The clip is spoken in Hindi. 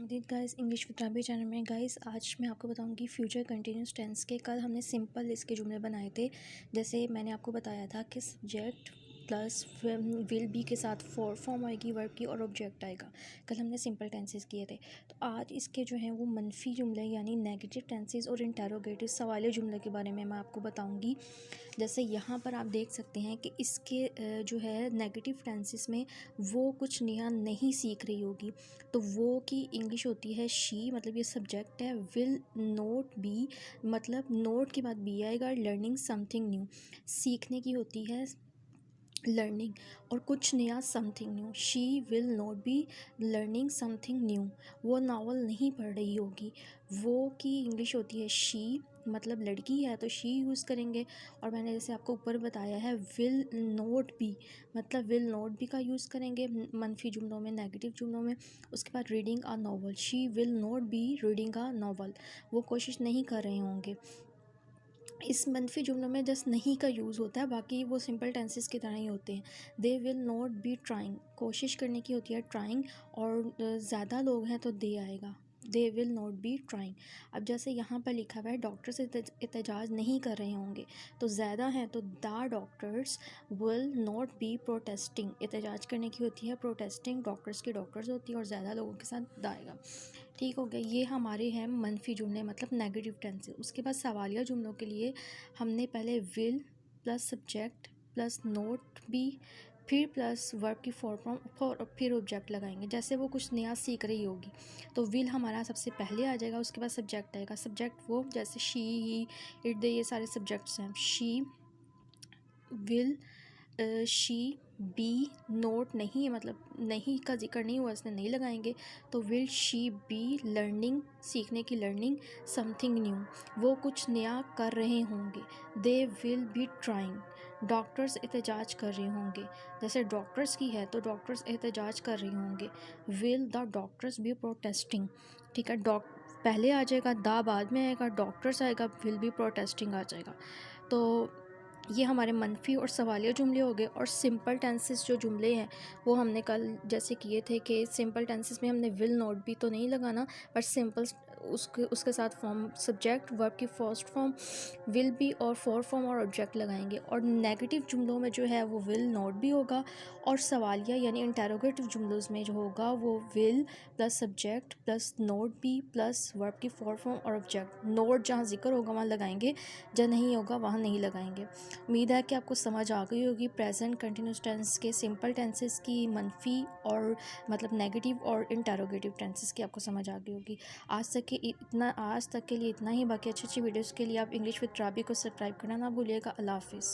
खुशामदीद guys English with Rabi channel में। गाइस आज मैं आपको बताऊंगी फ्यूचर कंटिन्यूस टेंस के। कल हमने सिंपल इसके जुमले बनाए थे। जैसे मैंने आपको बताया था कि सब्जेक्ट प्लस विल बी के साथ फॉर फॉर्म आएगी वर्ब की और ऑब्जेक्ट आएगा। कल हमने सिंपल टेंसेस किए थे। तो आज इसके जो हैं वो मनफी जुमले यानी नेगेटिव टेंसेस और इंटेरोगेटिव सवालिया जुमले के बारे में मैं आपको बताऊंगी। जैसे यहाँ पर आप देख सकते हैं कि इसके जो है नेगेटिव टेंसेस में वो कुछ नया नहीं सीख रही होगी। तो वो की इंग्लिश होती है शी, मतलब ये सब्जेक्ट है। विल नोट बी, मतलब नोट के बाद बी आएगा। लर्निंग समथिंग न्यू, सीखने की होती है लर्निंग, और कुछ नया something new. She will not be learning something new, वो नावल नहीं पढ़ रही होगी। वो की इंग्लिश होती है शी, मतलब लड़की है तो शी यूज़ करेंगे। और मैंने जैसे आपको ऊपर बताया है विल नॉट बी, मतलब विल नॉट बी का यूज़ करेंगे मनफी जुमलों में, नेगेटिव जुमलों में। उसके बाद reading a novel, she will not be reading a novel, वो कोशिश नहीं कर रहे होंगे। इस मनफी जुमलों में जस्ट नहीं का यूज़ होता है, बाकी वो सिंपल टेंसेस की तरह ही होते हैं। They will not be trying, कोशिश करने की होती है ट्राइंग, और ज़्यादा लोग हैं तो दे आएगा। They will not be trying. अब जैसे यहाँ पर लिखा हुआ है डॉक्टर्स एहतजाज नहीं कर रहे होंगे, तो ज़्यादा हैं तो the doctors will not be protesting. एहतजाज करने की होती है प्रोटेस्टिंग, डॉक्टर्स की डॉक्टर्स होती है, और ज़्यादा लोगों के साथ द आएगा। ठीक हो गया, ये हमारे हैं मनफी जुमले मतलब नेगेटिव टेंस। उसके बाद सवालिया जुमलों के लिए हमने पहले will plus subject plus not be, फिर प्लस वर्ब की फॉर्म और फिर ऑब्जेक्ट लगाएंगे। जैसे वो कुछ नया सीख रही होगी तो विल हमारा सबसे पहले आ जाएगा, उसके बाद सब्जेक्ट आएगा। सब्जेक्ट वो जैसे शी, ही, इट, दे, ये सारे सब्जेक्ट्स हैं। She will, she be, note नहीं है, मतलब नहीं का जिक्र नहीं हुआ, इसने नहीं लगाएंगे, तो विल शी बी लर्निंग, सीखने की लर्निंग, समथिंग न्यू, वो कुछ नया कर रहे होंगे। They will be trying, doctors एहतजाज कर रहे होंगे। जैसे डॉक्टर्स की है तो डॉक्टर्स एहतजाज कर रहे होंगे। Will the doctors be protesting, ठीक है, पहले आ जाएगा, द बाद में आएगा, डॉक्टर्स आएगा, विल बी प्रोटेस्टिंग आ जाएगा। तो ये हमारे मनफी और सवालिया जुमले हो गए। और सिंपल टेंसेस जो जुमले हैं वो हमने कल जैसे किए थे कि सिंपल टेंसेस में हमने विल नॉट बी तो नहीं लगाना, बट सिंपल उसके साथ फॉर्म सब्जेक्ट वर्ब की फर्स्ट फॉर्म विल बी और फॉर फॉर्म और ऑब्जेक्ट लगाएंगे। और नेगेटिव जुमलों में जो है वो विल नॉट बी होगा, और सवालिया यानी इंटेरोगेटिव जुमलों में जो होगा वो will plus subject plus not be plus verb की फॉर फॉर्म और ऑब्जेक्ट। नोट जहाँ जिक्र होगा वहाँ लगाएंगे, जहाँ नहीं होगा वहाँ नहीं लगाएंगे। उम्मीद है कि आपको समझ आ गई होगी प्रेजेंट कंटिन्यूस टेंस के सिंपल टेंसेस की, मनफी और मतलब नेगेटिव और इंटेरोगेटिव टेंसेस की आपको समझ आ गई होगी। आज तक के लिए इतना ही। बाकी अच्छी अच्छी वीडियोस के लिए आप इंग्लिश विद राबी को सब्सक्राइब करना ना भूलिएगा। अल्लाह हाफिज़।